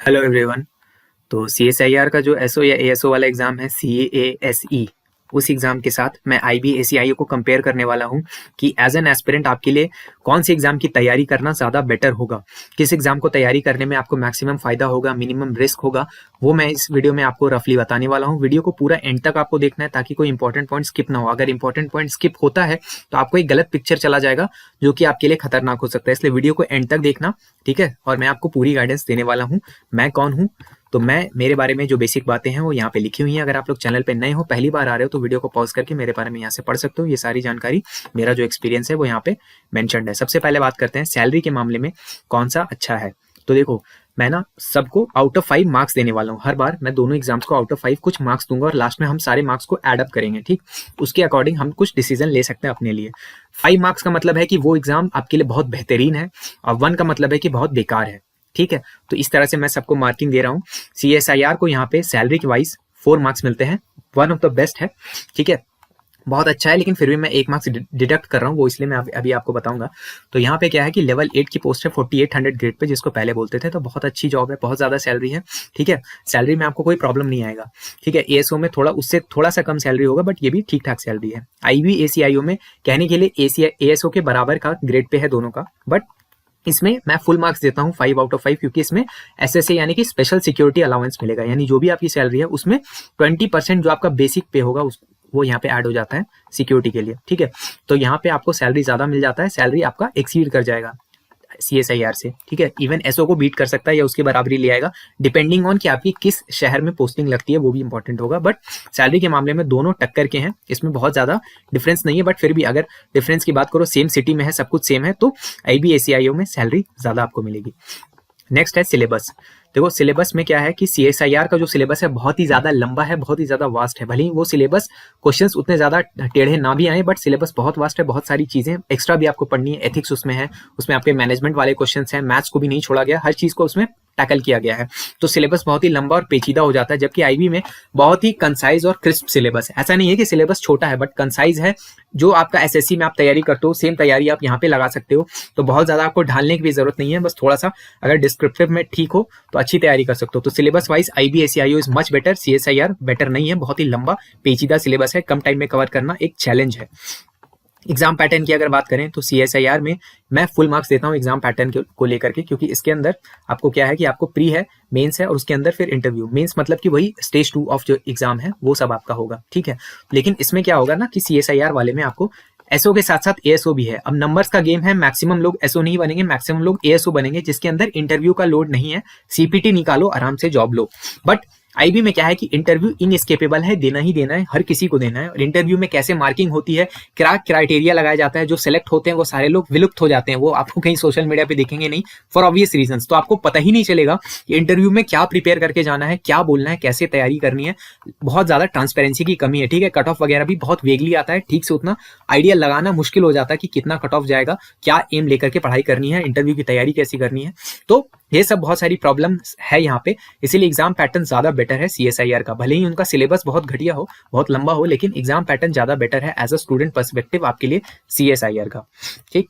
Hello everyone. तो CSIR का जो एसओ या एएसओ वाला एग्जाम है CASE, उस एग्जाम के साथ मैं IBACIO को कंपेयर करने वाला हूं कि एज एन एस्पिरेंट आपके लिए कौन से एग्जाम की तैयारी करना ज़्यादा बेटर होगा, किस एग्जाम को तैयारी करने में आपको मैक्सिमम फायदा होगा, मिनिमम रिस्क होगा, वो मैं इस वीडियो में आपको रफली बताने वाला हूं। वीडियो को पूरा एंड तक आपको देखना है ताकि कोई इंपॉर्टेंट पॉइंट स्किप ना हो। अगर इंपॉर्टेंट पॉइंट स्किप होता है तो आपको एक गलत पिक्चर चला जाएगा जो कि आपके लिए खतरनाक हो सकता है, इसलिए वीडियो को एंड तक देखना, ठीक है। और मैं आपको पूरी गाइडेंस देने वाला हूँ। मैं कौन हूँ, तो मैं मेरे बारे में जो बेसिक बातें हैं वो यहाँ पे लिखी हुई हैं। अगर आप लोग चैनल पे नए हो, पहली बार आ रहे हो, तो वीडियो को पॉज करके मेरे बारे में यहाँ से पढ़ सकते हो। ये सारी जानकारी, मेरा जो एक्सपीरियंस है वो यहाँ पे मेंशन्ड है। सबसे पहले बात करते हैं सैलरी के मामले में कौन सा अच्छा है। तो देखो, मैं ना सबको आउट ऑफ 5 मार्क्स देने वाला हूँ। हर बार मैं दोनों एग्जाम्स को आउट ऑफ 5 कुछ मार्क्स दूंगा और लास्ट में हम सारे मार्क्स को एड अप करेंगे, ठीक। उसके अकॉर्डिंग हम कुछ डिसीजन ले सकते हैं अपने लिए। 5 मार्क्स का मतलब है कि वो एग्जाम आपके लिए बहुत बेहतरीन है, और 1 का मतलब है कि बहुत बेकार है, ठीक है। तो इस तरह से मैं सबको मार्किंग दे रहा हूँ। CSIR को यहाँ पे सैलरी के वाइज 4 मार्क्स मिलते हैं, वन ऑफ द बेस्ट है, ठीक है, बहुत अच्छा है। लेकिन फिर भी मैं 1 मार्क्स डिडक्ट कर रहा हूँ, वो इसलिए मैं अभी आपको बताऊंगा। तो यहाँ पे क्या है कि लेवल 8 की पोस्ट है 4800 ग्रेड पे, जिसको पहले बोलते थे। तो बहुत अच्छी जॉब है, बहुत ज्यादा सैलरी है, ठीक है। सैलरी में आपको कोई प्रॉब्लम नहीं आएगा, ठीक है। एएसओ में उससे थोड़ा सा कम सैलरी होगा, बट ये भी ठीक ठाक सैलरी है। IBACIO में कहने के लिए एएसओ के बराबर का ग्रेड पे है दोनों का, बट इसमें मैं फुल मार्क्स देता हूँ 5 आउट ऑफ 5, क्योंकि इसमें SSA यानी कि स्पेशल सिक्योरिटी अलाउंस मिलेगा। यानी जो भी आपकी सैलरी है उसमें 20% जो आपका बेसिक पे होगा वो यहाँ पे ऐड हो जाता है सिक्योरिटी के लिए, ठीक है। तो यहाँ पे आपको सैलरी ज्यादा मिल जाता है, सैलरी आपका एक्सीड कर जाएगा CSIR से, ठीक है। इवन एसओ को बीट कर सकता है या उसकी बराबरी ले आएगा, डिपेंडिंग ऑन कि आपकी किस शहर में पोस्टिंग लगती है, वो भी इंपॉर्टेंट होगा। बट सैलरी के मामले में दोनों टक्कर के हैं, इसमें बहुत ज्यादा डिफरेंस नहीं है। बट फिर भी अगर डिफरेंस की बात करो, सेम सिटी में है, सब कुछ सेम है, तो IBACIO में सैलरी ज्यादा आपको मिलेगी। नेक्स्ट है सिलेबस। देखो, सिलेबस में क्या है कि CSIR का जो सिलेबस है बहुत ही ज्यादा लंबा है, बहुत ही ज्यादा वास्ट है। भले ही वो सिलेबस क्वेश्चंस उतने ज्यादा टेढ़े ना भी आए, बट सिलेबस बहुत वास्ट है, बहुत सारी चीजें एक्स्ट्रा भी आपको पढ़नी है। एथिक्स उसमें है, उसमें आपके मैनेजमेंट वाले क्वेश्चंस हैं, मैथ्स को भी नहीं छोड़ा गया, हर चीज को उसमें टैकल किया गया है। तो सिलेबस बहुत ही लंबा और पेचीदा हो जाता है, जबकि IB में बहुत ही कंसाइज और क्रिस्प सिलेबस है। ऐसा नहीं है कि सिलेबस छोटा है, बट कंसाइज है। जो आपका SSC में आप तैयारी करते हो, सेम तैयारी आप यहाँ पे लगा सकते हो। तो बहुत ज्यादा आपको ढालने की भी जरूरत नहीं है, बस थोड़ा सा अगर डिस्क्रिप्टिव में ठीक हो तो अच्छी तैयारी कर सकते हो। तो syllabus wise IBACIO is much better, CSIR better नहीं है। बहुत ही लंबा पेचीदा सिलेबस है, कम टाइम में कवर करना एक चैलेंज है। एग्जाम पैटर्न की अगर बात करें तो CSIR में मैं फुल मार्क्स देता हूँ एग्जाम पैटर्न को लेकर के, क्योंकि इसके अंदर आपको क्या है कि आपको प्री है, मेंस है, और उसके अंदर फिर इंटरव्यू। मेंस मतलब कि वही स्टेज 2 ऑफ जो एग्जाम है वो सब आपका होगा, ठीक है। लेकिन इसमें क्या होगा ना कि CSIR वाले में आपको एसओ के साथ साथ एएसओ भी है। अब नंबर्स का गेम है, मैक्सिमम लोग एसओ नहीं बनेंगे, मैक्सिमम लोग एएसओ बनेंगे, जिसके अंदर इंटरव्यू का लोड नहीं है। CPT निकालो, आराम से जॉब लो। बट IB में क्या है कि इंटरव्यू इनएस्केपेबल है, देना ही देना है, हर किसी को देना है। और इंटरव्यू में कैसे मार्किंग होती है, क्या क्राइटेरिया लगाया जाता है, जो सिलेक्ट होते हैं वो सारे लोग विलुप्त हो जाते हैं, वो आपको कहीं सोशल मीडिया पे देखेंगे नहीं, फॉर ऑब्वियस रीजंस। तो आपको पता ही नहीं चलेगा कि इंटरव्यू में क्या प्रिपेयर करके जाना है, क्या बोलना है, कैसे तैयारी करनी है। बहुत ज्यादा ट्रांसपेरेंसी की कमी है, ठीक है। कट ऑफ वगैरह भी बहुत वेगली आता है, ठीक से उतना आइडिया लगाना मुश्किल हो जाता है कि कितना कट ऑफ जाएगा, क्या एम लेकर के पढ़ाई करनी है, इंटरव्यू की तैयारी कैसी करनी है। तो ये सब बहुत सारी प्रॉब्लम्स है यहाँ पे, इसीलिए एग्जाम पैटर्न ज्यादा बेटर है CSIR का। भले ही उनका सिलेबस बहुत घटिया हो, बहुत लंबा हो, लेकिन एग्जाम पैटर्न ज्यादा बेटर है एज अ स्टूडेंट पर्सपेक्टिव आपके लिए CSIR का, ठीक।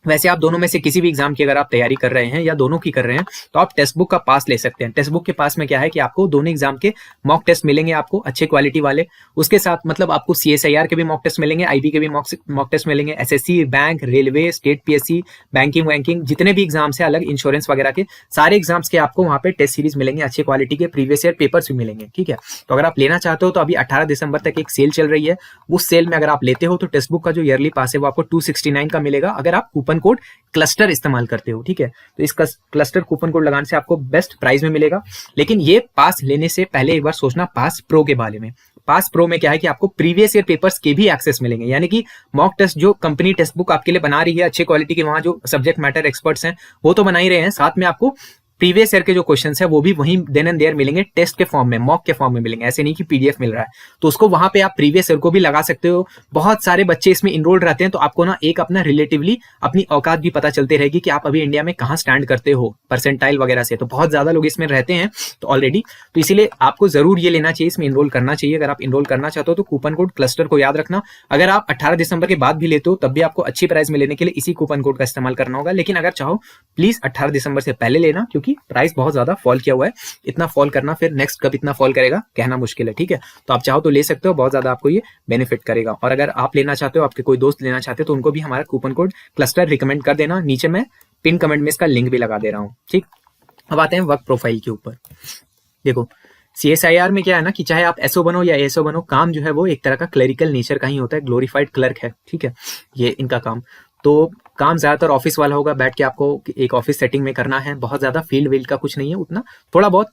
वैसे आप दोनों में से किसी भी एग्जाम की अगर आप तैयारी कर रहे हैं या दोनों की कर रहे हैं तो आप टेक्स्ट बुक का पास ले सकते हैं। टेक्स्ट बुक के पास में क्या है कि आपको दोनों एग्जाम के मॉक टेस्ट मिलेंगे, आपको अच्छे क्वालिटी वाले। उसके साथ मतलब आपको CSIR के भी मॉक टेस्ट मिलेंगे, IB के भी मॉक टेस्ट मिलेंगे, SSC, bank, railway, state PSC, banking banking, जितने भी एग्जाम्स हैं अलग, इंश्योरेंस वगैरह के सारे एग्जाम्स के आपको वहाँ पे टेस्ट सीरीज मिलेंगे, अच्छे क्वालिटी के प्रीवियस ईयर पेपर्स भी मिलेंगे, ठीक है। तो अगर आप लेना चाहते हो तो अभी 18 दिसंबर तक एक सेल चल रही है। उस सेल में अगर आप लेते हो तो टेक्स्ट बुक का जो ईयरली पास है वो आपको 269 का मिलेगा, अगर आप कूपन कोड क्लस्टर इस्तेमाल करते हो, ठीक है। तो इस क्लस्टर कूपन कोड लगाने से आपको बेस्ट प्राइस में मिलेगा। लेकिन ये पास लेने से पहले एक बार सोचना पास प्रो के बारे में। पास प्रो में क्या है कि आपको प्रीवियस ईयर पेपर्स के भी एक्सेस मिलेंगे, यानी कि मॉक टेस्ट जो कंपनी टेक्स्ट बुक आपके लिए बना रही है अच्छे क्वालिटी के, वहां जो सब्जेक्ट मैटर एक्सपर्ट्स हैं वो तो बना ही रहे हैं, साथ में आपको प्रीवियस ईयर के जो क्वेश्चंस है वो भी वहीं देन एंड देयर मिलेंगे, टेस्ट के फॉर्म में, मॉक के फॉर्म में मिलेंगे। ऐसे नहीं कि PDF मिल रहा है, तो उसको वहां पे आप प्रीवियस ईयर को भी लगा सकते हो। बहुत सारे बच्चे इसमें इनरोल्ड रहते हैं, तो आपको ना एक अपना रिलेटिवली अपनी औकात भी पता चलती रहेगी कि आप अभी इंडिया में कहाँ स्टैंड करते हो परसेंटाइल वगैरह से। तो बहुत ज्यादा लोग इसमें रहते हैं तो ऑलरेडी, तो इसीलिए आपको जरूर ये लेना चाहिए, इसमें इनरोल करना चाहिए। अगर आप इनरोल करना चाहते हो तो कूपन कोड क्लस्टर को याद रखना। अगर आप 18 दिसंबर के बाद भी लेते हो तब भी आपको अच्छी प्राइस में लेने के लिए इसी कूपन कोड का इस्तेमाल करना होगा। लेकिन अगर चाहो प्लीज 18 दिसंबर से पहले लेना, क्योंकि क्योंकि प्राइस बहुत ज्यादा फॉल किया हुआ है। इतना फॉल करना फिर नेक्स्ट कब इतना फॉल करेगा कहना मुश्किल है, ठीक है। तो आप चाहो तो ले सकते हो, बहुत ज्यादा आपको ये बेनिफिट करेगा। और अगर आप लेना चाहते हो, आपके कोई दोस्त लेना चाहते हो, तो उनको भी हमारा कूपन कोड क्लस्टर रिकमेंड कर देना। नीचे मैं पिन कमेंट में इसका लिंक भी लगा दे रहा हूँ, ठीक। अब आते हैं वर्क प्रोफाइल के ऊपर। देखो CSIR में क्या है ना कि चाहे आप एसओ बनो या एएसओ बनो, काम जो है वो एक तरह का क्लरिकल नेचर का ही होता है, ग्लोरीफाइड क्लर्क है, ठीक है, ये इनका काम। तो काम ज्यादातर ऑफिस वाला होगा, बैठ के आपको एक ऑफिस सेटिंग में करना है, बहुत ज्यादा फील्ड वील्ड का कुछ नहीं है उतना, थोड़ा बहुत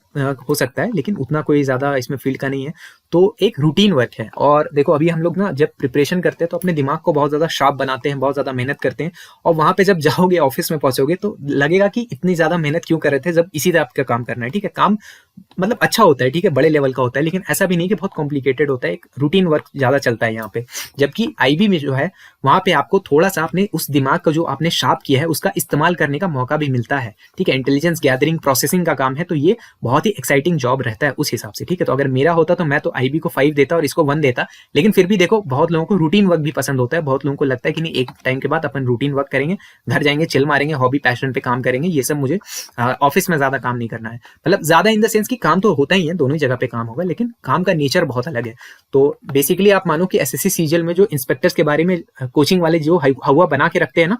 हो सकता है लेकिन उतना कोई ज्यादा इसमें फील्ड का नहीं है। तो एक रूटीन वर्क है। और देखो अभी हम लोग ना जब प्रिपरेशन करते हैं तो अपने दिमाग को बहुत ज्यादा शार्प बनाते हैं, बहुत ज्यादा मेहनत करते हैं, और वहां पे जब जाओगे ऑफिस में पहुंचोगे तो लगेगा कि इतनी ज्यादा मेहनत क्यों कर रहे थे जब इसी तरह का काम करना है, ठीक है। काम मतलब अच्छा होता है, ठीक है, बड़े लेवल का होता है, लेकिन ऐसा भी नहीं कि बहुत कॉम्प्लिकेटेड होता है, एक रूटीन वर्क ज्यादा चलता है यहाँ पे। जबकि आईबी में जो है वहां पे आपको थोड़ा सा अपने उस दिमाग का जो आपने शार्प किया है उसका इस्तेमाल करने का मौका भी मिलता है, ठीक है। इंटेलिजेंस गैदरिंग प्रोसेसिंग का काम है, तो ये बहुत ही एक्साइटिंग जॉब रहता है उस हिसाब से, ठीक है। तो अगर मेरा होता तो मैं तो आईबी को 5 देता और इसको 1 देता, लेकिन फिर भी देखो बहुत लोगों को रूटीन वर्क भी पसंद होता है, बहुत लोगों को लगता है कि नहीं एक टाइम के बाद अपन रूटीन वर्क करेंगे, घर जाएंगे, चिल मारेंगे, हॉबी पैशन पे काम करेंगे, ये सब मुझे ऑफिस में ज्यादा काम नहीं करना है। मतलब ज्यादा इन द सेंस कि काम तो होता ही है, दोनों ही जगह पे काम होगा, लेकिन काम का नेचर बहुत अलग है। तो बेसिकली आप मानो कि एसएससी सीजीएल में जो इंस्पेक्टर्स के बारे में कोचिंग वाले जो हवा बना के रखते हैं ना,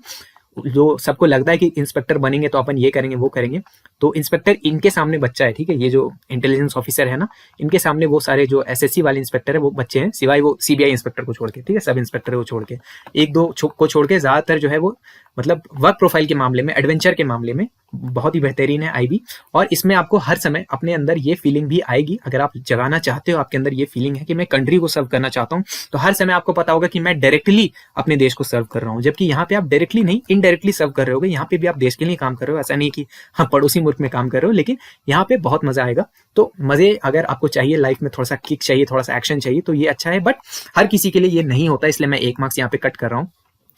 जो सबको लगता है कि इंस्पेक्टर बनेंगे तो अपन ये करेंगे वो करेंगे, तो इंस्पेक्टर इनके सामने बच्चा है, ठीक है। ये जो इंटेलिजेंस ऑफिसर है ना, इनके सामने वो सारे जो एसएससी वाले इंस्पेक्टर है वो बच्चे हैं, सिवाय वो सीबीआई इंस्पेक्टर को छोड़ के, ठीक है, सब इंस्पेक्टर को छोड़ के, एक दो को छोड़ के ज्यादातर जो है वो मतलब वर्क प्रोफाइल के मामले में, एडवेंचर के मामले में बहुत ही बेहतरीन है आईबी। और इसमें आपको हर समय अपने अंदर ये फीलिंग भी आएगी, अगर आप जगाना चाहते हो आपके अंदर ये फीलिंग है कि मैं कंट्री को सर्व करना चाहता हूँ, तो हर समय आपको पता होगा कि मैं डायरेक्टली अपने देश को सर्व कर रहा हूँ। जबकि यहाँ पे आप डायरेक्टली नहीं, इनडायरेक्टली सर्व कर रहे होगे, यहाँ पे भी आप देश के लिए काम कर रहे हो, ऐसा नहीं कि हाँ पड़ोसी मुल्क में काम कर रहे हो, लेकिन यहाँ पे बहुत मजा आएगा। तो मजे अगर आपको चाहिए लाइफ में, थोड़ा सा किक चाहिए, थोड़ा सा एक्शन चाहिए, तो ये अच्छा है, बट हर किसी के लिए ये नहीं होता, इसलिए मैं 1 मार्क्स यहाँ पे कट कर रहा हूँ।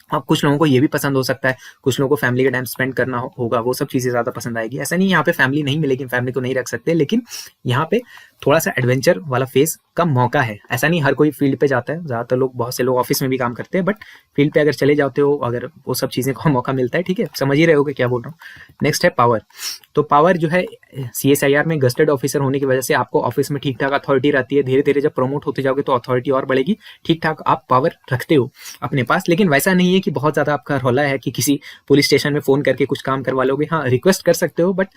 अब कुछ लोगों को ये भी पसंद हो सकता है, कुछ लोगों को फैमिली का टाइम स्पेंड करना होगा, वो सब चीजें ज्यादा पसंद आएगी। ऐसा नहीं यहाँ पे फैमिली नहीं मिलेगी, फैमिली को नहीं रख सकते, लेकिन यहाँ पे थोड़ा सा एडवेंचर वाला फेज का मौका है। ऐसा नहीं हर कोई फील्ड पे जाता है, ज्यादातर लोग, बहुत से लोग ऑफिस में भी काम करते हैं, बट फील्ड पे अगर चले जाते हो, अगर वो सब चीजें का मौका मिलता है, ठीक है, समझ ही रहे होगे क्या बोल रहा हूँ। नेक्स्ट है पावर। तो पावर जो है CSIR में गस्टेड ऑफिसर होने की वजह से आपको ऑफिस में ठीक ठाक अथॉरिटी रहती है, धीरे धीरे जब प्रमोट होते जाओगे तो अथॉरिटी और बढ़ेगी, ठीक ठाक आप पावर रखते हो अपने पास। लेकिन वैसा नहीं है कि बहुत ज्यादा आपका रौला है कि किसी पुलिस स्टेशन में फोन करके कुछ काम करवा लोगे। हाँ रिक्वेस्ट कर सकते हो, बट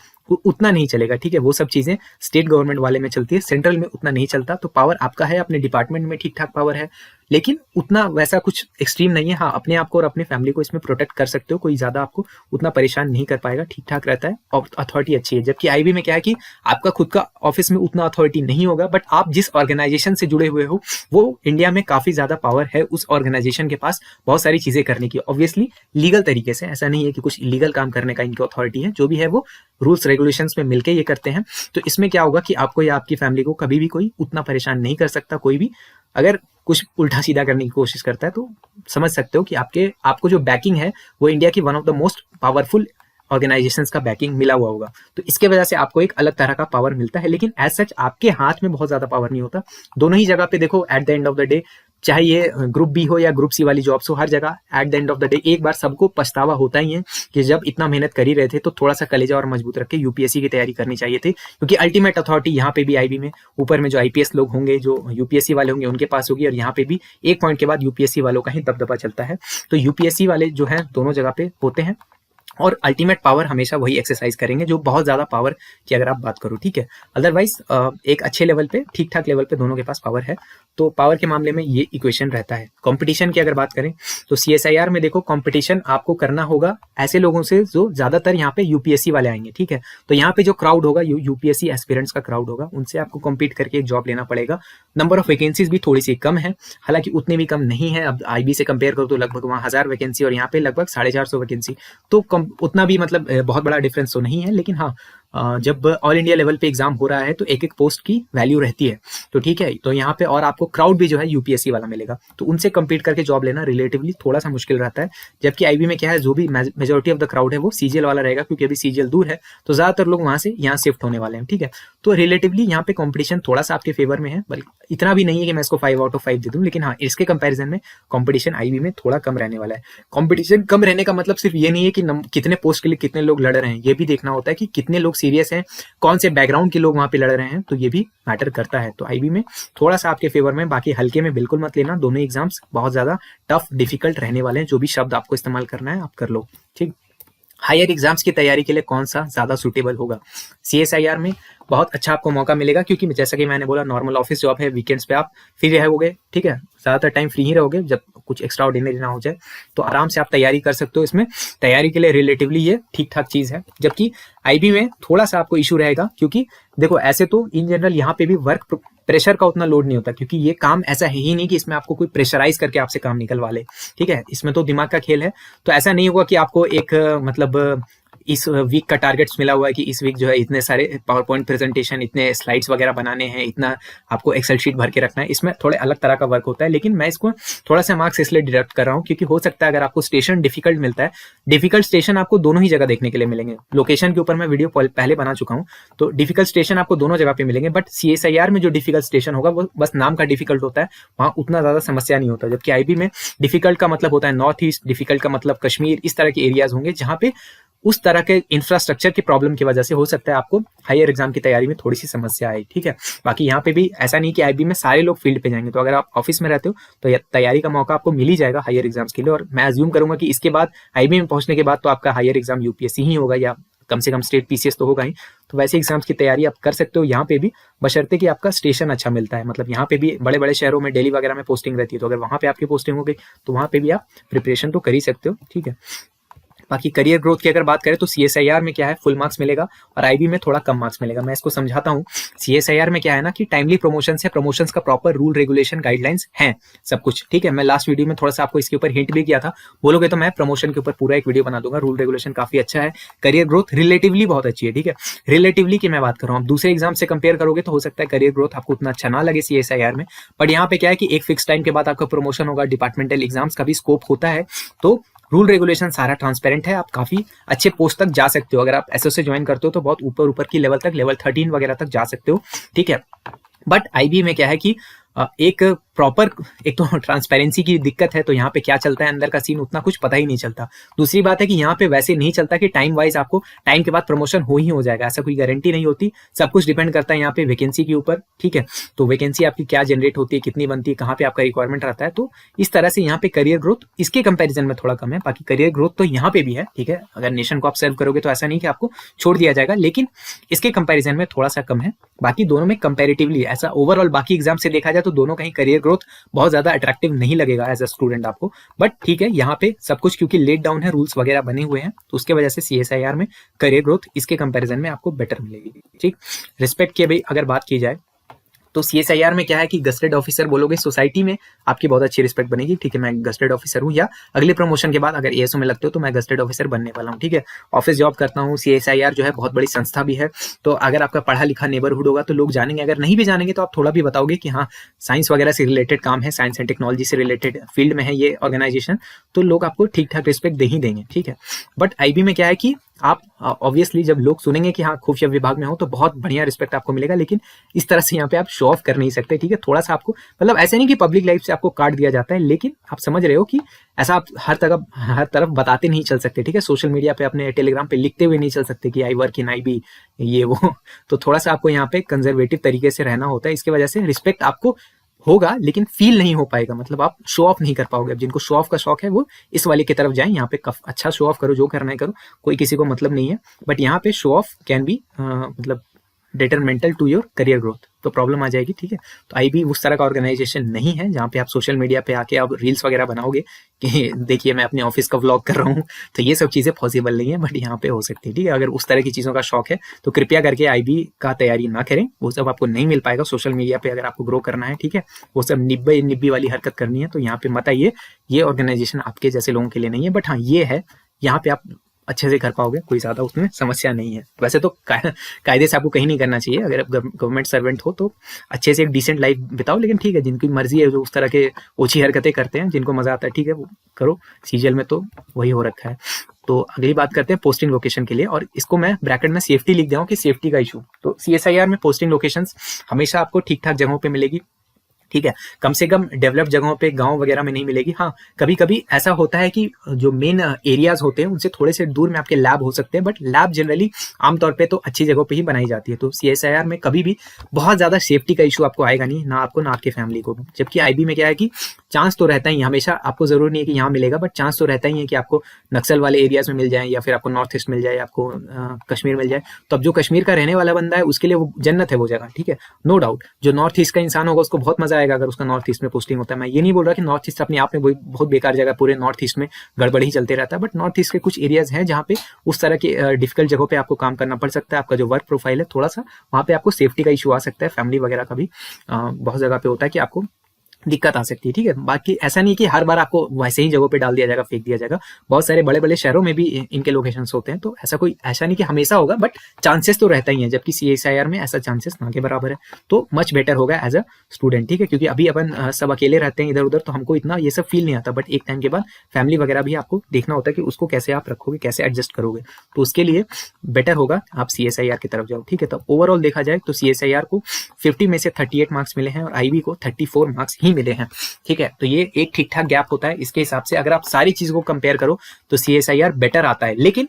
उतना नहीं चलेगा, ठीक है, वो सब चीजें स्टेट गवर्नमेंट वाले में चलती है, सेंट्रल में उतना नहीं चलता। तो पावर आपका है, अपने डिपार्टमेंट में ठीक ठाक पावर है, लेकिन उतना वैसा कुछ एक्सट्रीम नहीं है। हाँ अपने आप को और अपनी फैमिली को इसमें प्रोटेक्ट कर सकते हो, कोई ज्यादा आपको उतना परेशान नहीं कर पाएगा, ठीक ठाक रहता है, और अथॉरिटी अच्छी है। जबकि आईबी में क्या है कि आपका खुद का ऑफिस में उतना अथॉरिटी नहीं होगा, बट आप जिस ऑर्गेनाइजेशन से जुड़े हुए हो वो इंडिया में काफी ज्यादा पावर है उस ऑर्गेनाइजेशन के पास बहुत सारी चीजें करने की, ऑब्वियसली लीगल तरीके से। ऐसा नहीं है कि कुछ इलीगल काम करने का इनकी अथॉरिटी है, जो भी है वो रूल्स रेगुलेशंस में मिलके ये करते हैं। तो इसमें क्या होगा कि आपको या आपकी फैमिली को कभी भी कोई उतना परेशान नहीं कर सकता, कोई भी अगर कुछ उल्टा सीधा करने की कोशिश करता है तो समझ सकते हो कि आपको जो बैकिंग है वो इंडिया की one of the most powerful organisations का बैकिंग मिला हुआ होगा। तो इसके वजह से आपको एक अलग तरह का पावर मिलता है, लेकिन एज सच आपके हाथ में बहुत ज्यादा पावर नहीं होता। दोनों ही जगह पे देखो, at the end of the day, चाहे ये ग्रुप बी हो या ग्रुप सी वाली जॉब्स हो, हर जगह at the end of the day एक बार सबको पछतावा होता ही है कि जब इतना मेहनत कर ही रहे थे तो थोड़ा सा कलेजा और मजबूत रख के यूपीएससी की तैयारी करनी चाहिए थी, क्योंकि अल्टीमेट अथॉरिटी यहाँ पे भी आईबी में ऊपर में जो आईपीएस लोग होंगे, जो यूपीएससी वाले होंगे, उनके पास होगी, और यहाँ पे भी एक पॉइंट के बाद यूपीएससी वालों का ही दबदबा चलता है। तो यूपीएससी वाले जो है दोनों जगह पे होते हैं, और अल्टीमेट पावर हमेशा वही एक्सरसाइज करेंगे जो बहुत ज्यादा पावर की अगर आप बात करो, ठीक है। अदरवाइज एक अच्छे लेवल पे, ठीक ठाक लेवल पे दोनों के पास पावर है। तो पावर के मामले में ये इक्वेशन रहता है। कंपटीशन की अगर बात करें तो CSIR में देखो, कंपटीशन आपको करना होगा ऐसे लोगों से जो ज्यादातर यहाँ पे यूपीएससी वाले आएंगे, ठीक है। तो यहाँ पे जो क्राउड होगा यूपीएससी एस्पिरेंट्स का क्राउड होगा, उनसे आपको कम्पीट करके एक जॉब लेना पड़ेगा। नंबर ऑफ वैकेंसीज भी थोड़ी सी कम है, हालांकि उतनी भी कम नहीं है। अब आईबी से कंपेयर करो तो लगभग वहाँ 1000 वैकेंसी और यहाँ पे लगभग 450 वैकेंसी, तो उतना भी मतलब बहुत बड़ा डिफरेंस तो नहीं है। लेकिन हाँ, जब ऑल इंडिया लेवल पे एग्जाम हो रहा है तो एक एक पोस्ट की वैल्यू रहती है, तो ठीक है। तो यहाँ पे और आपको क्राउड भी जो है यूपीएससी वाला मिलेगा, तो उनसे कम्पीट करके जॉब लेना रिलेटिवली थोड़ा सा मुश्किल रहता है। जबकि आईबी में क्या है, जो भी मेजोरिटी ऑफ द क्राउड है वो सीजीएल वाला रहेगा, क्योंकि अभी सीजीएल दूर है, तो ज्यादातर लोग वहां से यहाँ शिफ्ट होने वाले हैं, ठीक है। तो रिलेटिवली यहाँ पे कॉम्पिटिशन थोड़ा सा आपके फेवर में है, बल्कि इतना भी नहीं है कि मैं इसको 5 आउट ऑफ 5 दे दूं, लेकिन हाँ इसके कंपैरिजन में कॉम्पिटिशन आईबी में थोड़ा कम रहने वाला है। कॉम्पिटिशन कम रहने का मतलब सिर्फ ये नहीं है कि कितने पोस्ट के लिए कितने लोग लड़ रहे हैं, ये भी देखना होता है कि कितने लोग सीरियस हैं, कौन से बैकग्राउंड के लोग वहाँ पे लड़ रहे हैं, तो ये भी मैटर करता है। तो आईबी में थोड़ा सा आपके फेवर में, बाकी हल्के में बिल्कुल मत लेना। दोनों एग्जाम्स बहुत ज़्यादा टफ डिफिकल्ट रहने वाले हैं। जो भी शब्द आपको इस्तेमाल करना है आप कर लो, ठीक। हायर एग्जाम्स की तैयारी के लिए कौन सा ज़्यादा सूटेबल होगा? CSIR में बहुत अच्छा आपको मौका मिलेगा, क्योंकि जैसा कि मैंने बोला नॉर्मल ऑफिस जॉब है, वीकेंड्स पे आप फ्री रहोगे, ठीक है, ज़्यादातर टाइम फ्री ही रहोगे जब कुछ एक्स्ट्रा ऑर्डिनरी ना हो जाए, तो आराम से आप तैयारी कर सकते हो। इसमें तैयारी के लिए रिलेटिवली ये ठीक ठाक चीज़ है। जबकि आईबी में थोड़ा सा आपको इशू रहेगा, क्योंकि देखो ऐसे तो इन जनरल यहाँ पे भी वर्क प्रेशर का उतना लोड नहीं होता, क्योंकि ये काम ऐसा है ही नहीं कि इसमें आपको कोई प्रेशराइज करके आपसे काम निकलवा ले, ठीक है। इसमें तो दिमाग का खेल है। तो ऐसा नहीं होगा कि आपको एक मतलब इस वीक का टारगेट्स मिला हुआ है कि इस वीक जो है इतने सारे पावर पॉइंट प्रेजेंटेशन, इतने स्लाइड्स वगैरह बनाने हैं, इतना आपको एक्सेल शीट भर के रखना है। इसमें थोड़े अलग तरह का वर्क होता है, लेकिन मैं इसको थोड़ा सा मार्क्स इसलिए डिडक्ट कर रहा हूँ क्योंकि हो सकता है अगर आपको स्टेशन डिफिकल्ट मिलता है, डिफिकल्ट स्टेशन आपको दोनों ही जगह देखने के लिए मिलेंगे। लोकेशन के ऊपर मैं वीडियो पहले बना चुका हूँ, तो डिफिकल्ट स्टेशन आपको दोनों जगह पे मिलेंगे। बट CSIR में जो डिफिकल्ट स्टेशन होगा वो बस नाम का डिफिकल्ट होता है, वहाँ उतना ज्यादा समस्या नहीं होता। जबकि आईबी में डिफिकल्ट का मतलब होता है नॉर्थ ईस्ट, डिफिकल्ट का मतलब कश्मीर, इस तरह के एरियाज होंगे जहाँ पे उस तरह के इंफ्रास्ट्रक्चर की प्रॉब्लम की वजह से हो सकता है आपको हायर एग्जाम की तैयारी में थोड़ी सी समस्या आए, ठीक है। बाकी यहाँ पे भी ऐसा नहीं कि आईबी में सारे लोग फील्ड पे जाएंगे, तो अगर आप ऑफिस में रहते हो तो तैयारी का मौका आपको मिल ही जाएगा हायर एग्जाम्स के लिए। और मैं अज्यूम करूंगा कि इसके बाद आईबी में पहुंचने के बाद तो आपका हायर एग्जाम यूपीएससी ही होगा, या कम से कम स्टेट पीसीएस तो होगा ही। तो वैसे एग्जाम्स की तैयारी आप कर सकते हो यहाँ पे भी, बशर्ते कि आपका स्टेशन अच्छा मिलता है। मतलब यहाँ पे भी बड़े बड़े शहरों में दिल्ली वगैरह में पोस्टिंग रहती है, तो अगर वहाँ पे आपकी पोस्टिंग हो गई तो वहाँ पे भी आप प्रिपरेशन तो कर ही सकते हो, ठीक है। बाकी करियर ग्रोथ की अगर बात करें तो CSIR में क्या है, फुल मार्क्स मिलेगा और आईबी में थोड़ा कम मार्क्स मिलेगा। मैं इसको समझाता हूँ। CSIR में क्या है ना कि टाइमली प्रमोशन है, प्रमोशंस का प्रॉपर रूल रेगुलेशन गाइडलाइंस हैं, सब कुछ, ठीक है। मैं लास्ट वीडियो में थोड़ा सा आपको इसके ऊपर हिंट भी किया था, बोलोगे तो मैं प्रमोशन के ऊपर पूरा एक वीडियो बना दूंगा। रूल रेगुलेशन काफी अच्छा है, करियर ग्रोथ रिलेटिवली बहुत अच्छी है, ठीक है। रिलेटिवली की मैं बात कर रहा हूँ, दूसरे एग्जाम से कंपेयर करोगे तो हो सकता है करियर ग्रोथ आपको उतना अच्छा ना लगे CSIR में, बट यहाँ पे क्या है कि एक फिक्स टाइम के बाद आपका प्रमोशन होगा, डिपार्टमेंटल एग्जाम्स का भी स्कोप होता है, तो रूल रेगुलेशन सारा ट्रांसपेरेंट है। आप काफी अच्छे पोस्ट तक जा सकते हो। अगर आप एसओ से ज्वाइन करते हो तो बहुत ऊपर ऊपर की लेवल तक, लेवल 13 वगैरह तक जा सकते हो, ठीक है। बट आईबी में क्या है कि एक प्रॉपर, एक तो ट्रांसपेरेंसी की दिक्कत है, तो यहाँ पे क्या चलता है अंदर का सीन उतना कुछ पता ही नहीं चलता। दूसरी बात है कि यहाँ पे वैसे नहीं चलता कि टाइम वाइज आपको टाइम के बाद प्रमोशन हो ही हो जाएगा, ऐसा कोई गारंटी नहीं होती। सब कुछ डिपेंड करता है यहाँ पे वैकेंसी के ऊपर, ठीक है। तो वैकेंसी आपकी क्या जनरेट होती है, कितनी बनती है, कहाँ पे आपका रिक्वायरमेंट रहता है, तो इस तरह से यहाँ पे करियर ग्रोथ इसके कंपेरिजन में थोड़ा कम है। बाकी करियर ग्रोथ तो यहाँ पे भी है, ठीक है। अगर नेशन को आप सर्व करोगे तो ऐसा नहीं कि आपको छोड़ दिया जाएगा, लेकिन इसके कंपेरिजन में थोड़ा सा कम है। बाकी दोनों में कंपेरेटिवली ऐसा ओवरऑल बाकी एग्जाम से देखा जाए तो दोनों का ही करियर ग्रोथ बहुत ज्यादा अट्रैक्टिव नहीं लगेगा एज अ स्टूडेंट आपको। बट ठीक है, यहाँ पे सब कुछ क्योंकि लेट डाउन है, रूल्स वगैरह बने हुए हैं, तो उसके वजह से CSIR में करियर ग्रोथ इसके कंपैरिजन में आपको बेटर मिलेगी, ठीक। रिस्पेक्ट की भाई अगर बात की जाए तो CSIR में क्या है कि गस्टेड ऑफिसर बोलोगे, सोसाइटी में आपकी बहुत अच्छी रिस्पेक्ट बनेगी, ठीक है। मैं गस्टेड ऑफिसर हूँ, या अगले प्रमोशन के बाद अगर ASO में लगते हो तो मैं गस्टेड ऑफिसर बनने वाला हूँ, ठीक है। ऑफिस जॉब करता हूँ, CSIR जो है बहुत बड़ी संस्था भी है, तो अगर आपका पढ़ा लिखा नेबरहुड होगा तो लोग जानेंगे। अगर नहीं भी जानेंगे तो आप थोड़ा भी बताओगे कि हाँ साइंस वगैरह से रिलेटेड काम है, साइंस एंड टेक्नोलॉजी से रिलेटेड फील्ड में है ये ऑर्गेनाइजेशन, तो लोग आपको ठीक ठाक रिस्पेक्ट दे ही देंगे, ठीक है। बट IB में क्या है कि आप ऑब्वियसली जब लोग सुनेंगे कि हाँ खुफिया विभाग में हो तो बहुत बढ़िया रिस्पेक्ट आपको मिलेगा, लेकिन इस तरह से यहाँ पे आप शो ऑफ कर नहीं सकते, ठीक है। थोड़ा सा आपको मतलब ऐसे नहीं कि पब्लिक लाइफ से आपको काट दिया जाता है, लेकिन आप समझ रहे हो कि ऐसा आप हर तरफ बताते नहीं चल सकते, ठीक है। सोशल मीडिया पे अपने टेलीग्राम पे लिखते हुए नहीं चल सकते कि आई वर्क इन IB ये वो तो थोड़ा सा आपको यहाँ पे कंजर्वेटिव तरीके से रहना होता है। इसकी वजह से रिस्पेक्ट आपको होगा लेकिन फील नहीं हो पाएगा, मतलब आप शो ऑफ नहीं कर पाओगे। अब जिनको शो ऑफ का शौक है वो इस वाले की तरफ जाएं, यहाँ पे अच्छा शो ऑफ करो, जो करना है करो, कोई किसी को मतलब नहीं है। बट यहाँ पे शो ऑफ कैन बी मतलब detrimental to your career growth, तो प्रॉब्लम आ जाएगी, ठीक है। तो IB उस तरह का ऑर्गेनाइजेशन नहीं है जहाँ पे आप सोशल मीडिया पे आके आप रील्स वगैरह बनाओगे कि देखिए मैं अपने ऑफिस का व्लॉग कर रहा हूँ, तो ये सब चीज़ें पॉसिबल नहीं है, बट यहाँ पे हो सकती है, ठीक है। अगर उस तरह की चीज़ों का शौक है तो कृपया करके IB का तैयारी ना करें, वो सब आपको नहीं मिल पाएगा सोशल मीडिया पे। अगर आपको ग्रो करना है, ठीक है, वो सब निब्बी वाली हरकत करनी है तो यहाँ पे मत आइए, ये ऑर्गेनाइजेशन आपके जैसे लोगों के लिए नहीं है। बट हाँ ये है, यहाँ पे आप अच्छे से कर पाओगे, कोई ज्यादा उसमें समस्या नहीं है। वैसे तो कायदे से आपको कहीं नहीं करना चाहिए, अगर आप गवर्नमेंट सर्वेंट हो तो अच्छे से एक डिसेंट लाइफ बिताओ, लेकिन ठीक है जिनकी मर्जी है जो उस तरह के ओछी हरकतें करते हैं, जिनको मजा आता है, ठीक है वो करो। सीजीएल में तो वही हो रखा है। तो अगली बात करते हैं पोस्टिंग लोकेशन के लिए, और इसको मैं ब्रैकेट में सेफ्टी लिख दिया हूँ कि सेफ्टी का इशू। तो CSIR में पोस्टिंग लोकेशंस हमेशा आपको ठीक ठाक जगहों पे मिलेगी, ठीक है, कम से कम डेवलप्ड जगहों पे, गाँव वगैरह में नहीं मिलेगी। हाँ, कभी-कभी ऐसा होता है कि जो मेन एरियाज़ होते हैं, उनसे थोड़े से दूर में आपके लैब हो सकते हैं, बट लैब जनरली आमतौर पे तो अच्छी जगहों पे ही बनाई जाती है। तो सीएसआईआर में कभी भी बहुत ज़्यादा सेफ्टी का इश्यू आपको आएगा नहीं, ना आपको, ना आपकी फैमिली को। जबकि आईबी में क्या है कि चांस तो रहता ही है, हमेशा आपको ज़रूरी नहीं है कि यहाँ मिलेगा, बट चांस तो रहता ही है कि आपको नक्सल वाले एरियाज़ में मिल जाए, या फिर आपको नॉर्थ ईस्ट मिल जाए, आपको कश्मीर मिल जाए। तो अब जो कश्मीर का रहने वाला बंदा है, उसके लिए वो जन्नत है वो जगह, ठीक है, नो डाउट। जो नॉर्थ ईस्ट का इंसान होगा, उसको बहुत मजा आएगा अगर उसका नॉर्थ ईस्ट में पोस्टिंग होता है। मैं ये नहीं बोल रहा कि नॉर्थ ईस्ट अपने आप में बहुत बेकार जगह, पूरे नॉर्थ ईस्ट में गड़बड़ ही चलते रहता है, बट नॉर्थ ईस्ट के कुछ एरियाज हैं जहाँ पे उस तरह के डिफिकल्ट जगहों पे आपको काम करना पड़ सकता है। आपका जो वर्क प्रोफाइल है, थोड़ा सा वहाँ पे आपको सेफ्टी का इशू आ सकता है, फैमिली वगैरह का भी बहुत जगह पे होता है कि आपको दिक्कत आ सकती है, ठीक है। बाकी ऐसा नहीं कि हर बार आपको वैसे ही जगहों पे डाल दिया जाएगा, फेंक दिया जाएगा। बहुत सारे बड़े बड़े शहरों में भी इनके लोकेशंस होते हैं, तो ऐसा नहीं कि हमेशा होगा, बट चांसेस तो रहता ही है। जबकि सीएसआईआर में ऐसा चांसेस ना के बराबर है, तो मच बेटर होगा एज अ स्टूडेंट, ठीक है। क्योंकि अभी अपन सब अकेले रहते हैं इधर उधर, तो हमको इतना ये सब फील नहीं आता, बट एक टाइम के बाद फैमिली वगैरह भी आपको देखना होता है कि उसको कैसे आप रखोगे, कैसे एडजस्ट करोगे। तो उसके लिए बेटर होगा आप सीएसआईआर की तरफ जाओ, ठीक है। तो ओवरऑल देखा जाए तो सीएसआईआर को 50 में से 38 मार्क्स मिले हैं और आईबी को 34 मार्क्स ही मिले हैं, ठीक है। तो ये एक ठीक ठाक गैप होता है। इसके हिसाब से अगर आप सारी चीजों को कंपेयर करो तो सीएसआईआर बेटर आता है, लेकिन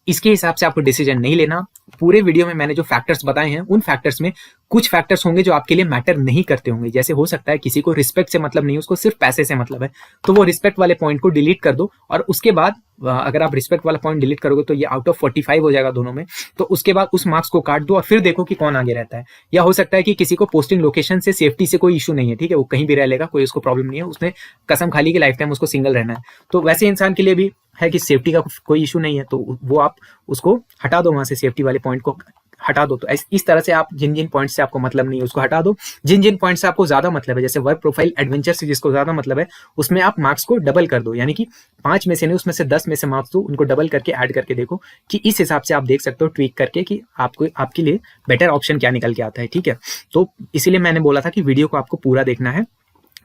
इसके हिसाब से आपको डिसीजन नहीं लेना। पूरे वीडियो में मैंने जो फैक्टर्स बताए हैं, उन फैक्टर्स में कुछ फैक्टर्स होंगे जो आपके लिए मैटर नहीं करते होंगे। जैसे हो सकता है किसी को रिस्पेक्ट से मतलब नहीं, उसको सिर्फ पैसे से मतलब है, तो वो रिस्पेक्ट वाले पॉइंट को डिलीट कर दो। और उसके बाद अगर आप रिस्पेक्ट वाला पॉइंट डिलीट करोगे तो ये आउट ऑफ 45 हो जाएगा दोनों में। तो उसके बाद उस मार्क्स को काट दो और फिर देखो कि कौन आगे रहता है। या हो सकता है कि किसी को पोस्टिंग लोकेशन से, सेफ्टी से कोई इशू नहीं है, ठीक है, वो कहीं भी रह लेगा, कोई उसको प्रॉब्लम नहीं है, उसने कसम खाली की लाइफ टाइम उसको सिंगल रहना है। तो वैसे इंसान के लिए भी है कि सेफ्टी का कोई इशू नहीं है, तो वो आप उसको हटा दो, वहां से सेफ्टी वाले पॉइंट को हटा दो। तो इस तरह से आप जिन जिन पॉइंट से आपको मतलब नहीं है उसको हटा दो, जिन जिन पॉइंट से आपको ज्यादा मतलब है, जैसे वर्क प्रोफाइल एडवेंचर से जिसको ज्यादा मतलब है, उसमें आप मार्क्स को डबल कर दो। यानी कि 5 में से नहीं, उसमें से 10 में से मार्क्स दो, उनको डबल करके ऐड करके देखो कि इस हिसाब से आप देख सकते हो ट्वीक करके कि आपको, आपके लिए बेटर ऑप्शन क्या निकल के आता है, ठीक है। तो इसीलिए मैंने बोला था कि वीडियो को आपको पूरा देखना है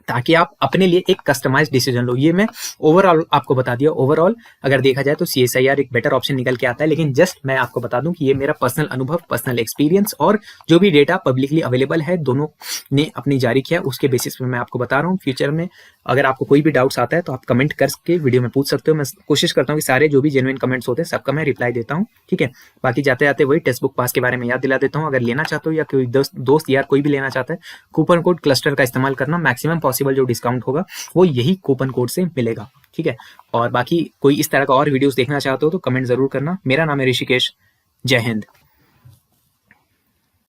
ताकि आप अपने लिए एक कस्टमाइज डिसीजन लो। ये मैं ओवरऑल आपको बता दिया। ओवरऑल अगर देखा जाए तो सीएसआईआर एक बेटर ऑप्शन निकल के आता है, लेकिन जस्ट मैं आपको बता दूं कि ये मेरा पर्सनल अनुभव, पर्सनल एक्सपीरियंस और जो भी डेटा पब्लिकली अवेलेबल है, दोनों ने अपनी जारी किया, उसके बेसिस पे मैं आपको बता रहा हूँ। फ्यूचर में अगर आपको कोई भी डाउट्स आता है तो आप कमेंट करके वीडियो में पूछ सकते हो। मैं कोशिश करता हूँ कि सारे जो भी जेन्युइन कमेंट्स होते हैं सबका मैं रिप्लाई देता हूँ, ठीक है। बाकी जाते जाते वही टेक्स्ट बुक पास के बारे में याद दिला देता हूँ। अगर लेना चाहते हो या कोई दोस्त यार कोई भी लेना चाहता है, कूपन कोड क्लस्टर का इस्तेमाल करना, मैक्सिमम पॉसिबल जो डिस्काउंट होगा वो यही कूपन कोड से मिलेगा, ठीक है। और बाकी कोई इस तरह का और वीडियोस देखना चाहते हो तो कमेंट जरूर करना। मेरा नाम है ऋषिकेश। जय हिंद।